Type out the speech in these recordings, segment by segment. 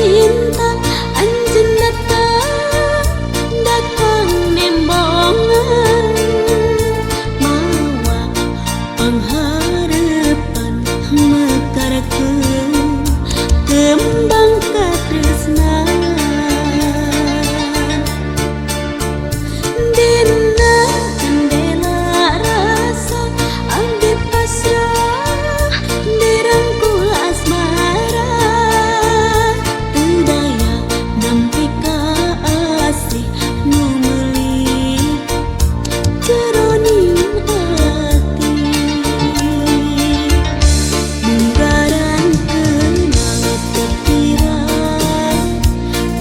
cinta anjeun datang nembongan mawa pangharepan mekarkeun kembang katresnan dina jendela rasa abdi pasrah dirangkul asmara teu daya nampi ka asih nu meuli jeroning ati munggaran kenang pikiran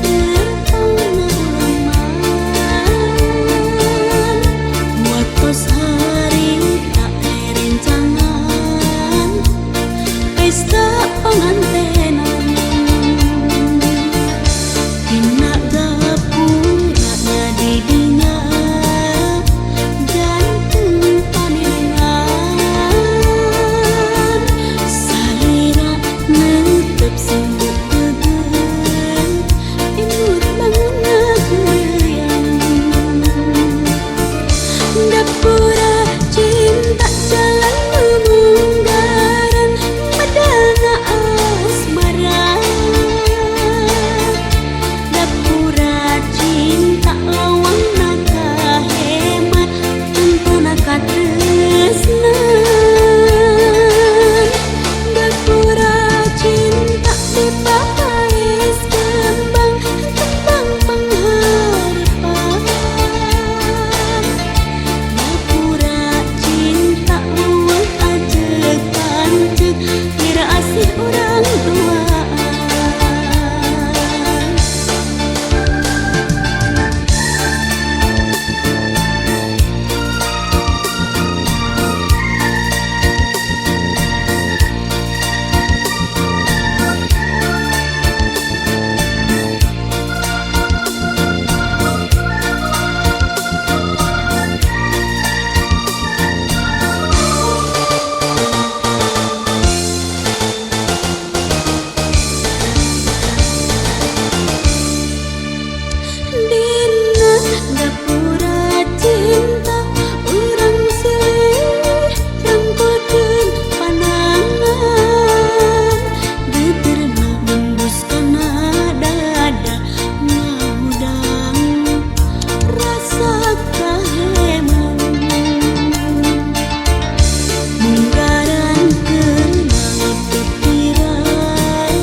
terpangalaman muatos harita rencangan pesta pangantenan dina gapura di dinya jantung panengan salira neutep sungguh tegeun imut bangunna keuyang dapura cinta jalan munggaran medana asmara dapura cinta lawang naka hemat tentuna katresnan dapura cinta dipapais kembang pangharepan dapura cinta luwih ajeg panceg ngira asih urang tuaan dina dapura cinta urang silih rangkulkeun panangan deuteurna nembus kana dada ngahudang rasa kaheman munggaran kenang pikiran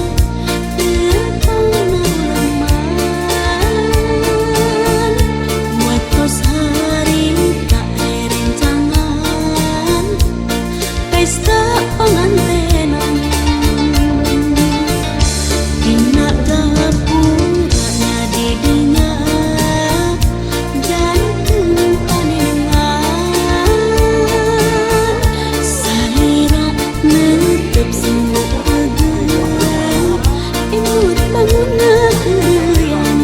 terpangalaman muatos harita rencangan pesta pangantenan dina gapura di dinya jantung panengan salira neutep sungguh tegeun imut bangunna keuyang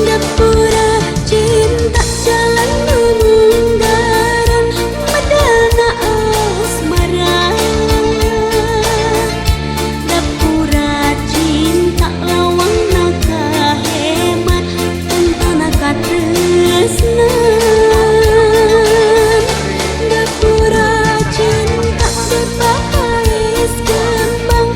dapura cinta jalan munggaran medana asmara dapura cinta lawang naka hemat tentuna katresnan dapura cinta dipapais kembang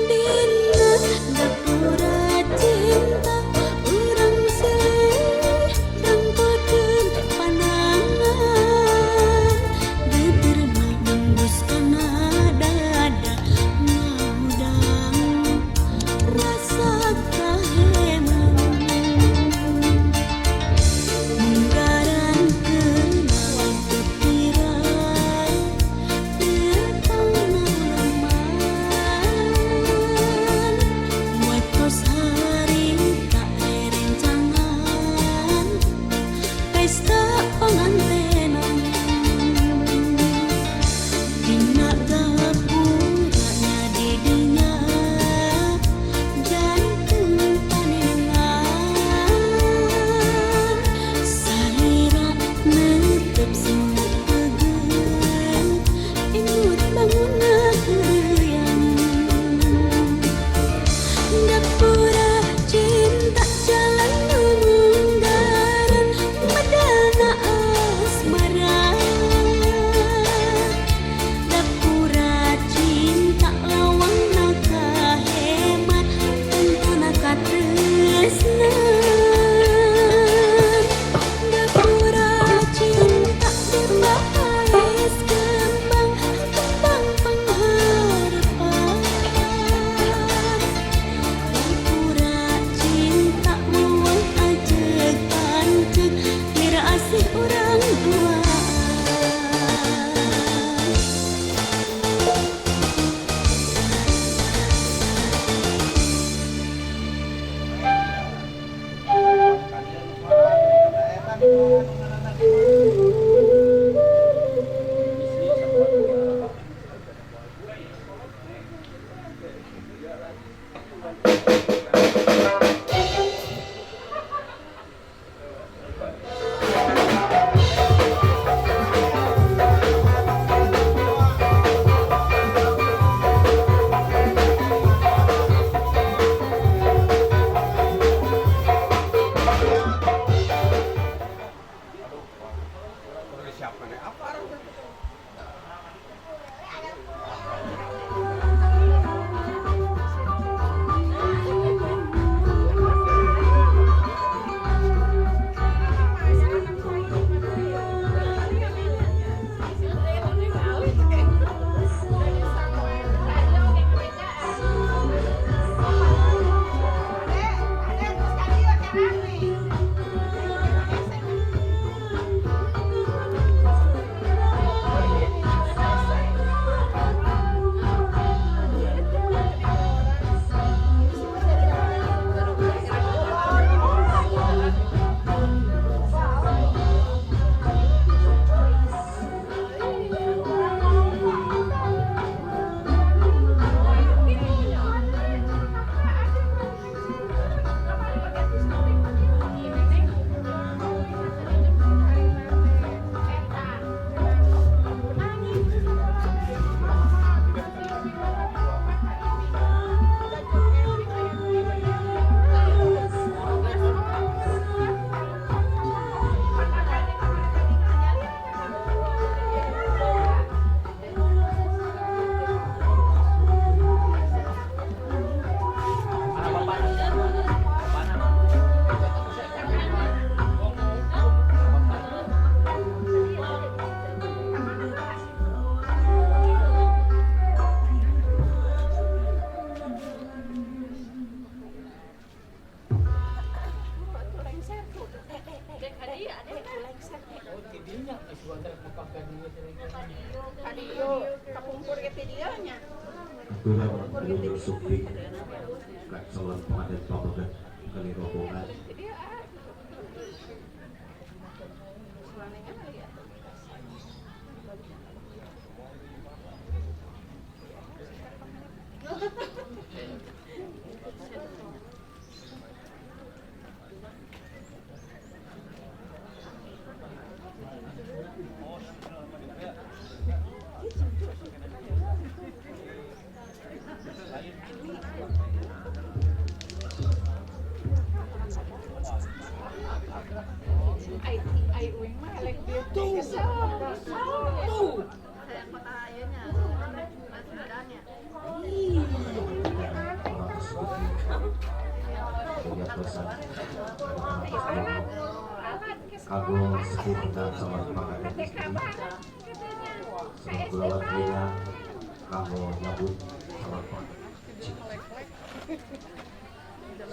Dina dapura cinta urang silih rangkodeun panangan gegerna nembus kana dada ngaudang rasa kaheman munggaran kenawan pikiran terpana leman waktos hari tak rencangan pesta pengantenan dina gapuranya didinya ganteng panengan salira netep sumut peugeun imut banguna keuyang dapura cinta jalan munggaran medana asmara dapura cinta lawang nakahemat tentana katresnan dapura cinta dibahas kembang kembang pengharapan dapura cinta muang ajeg panceg mira asih urang duaan Aturan Gubernur Supri calon Paden Pabegat kali rombongan ai uing mah elek dia tuh Kayak kota ayahnya, badannya. dosan kagum sepuh dan sama pangadan istri sebab kulawat lina kamu nyabut sama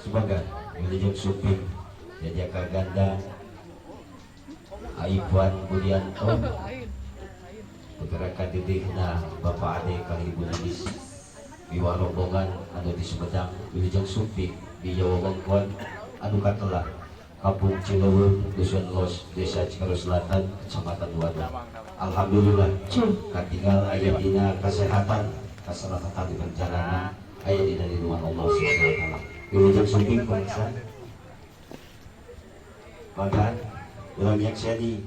sebagai Wilujeng Suping Jajaka Ganda Aipuan Budianto pergerakan didihna Bapak Ade kali Ibu Nagis biwa rombongan anu di Sumedang Wilujeng Suping di Jawa Bangkuan anu katelah Kampung Cilewung, Dusun Los, Desa Cikarus Selatan, Kecamatan Waduk. Alhamdulillah, katinggal ayat dina kesehatan, keselamatan di perjalanan, ayat dina di rumah Allah Subhanahu wa Ta'ala. Wilujeng Suping pemirsa, bahkan dalam yang sedi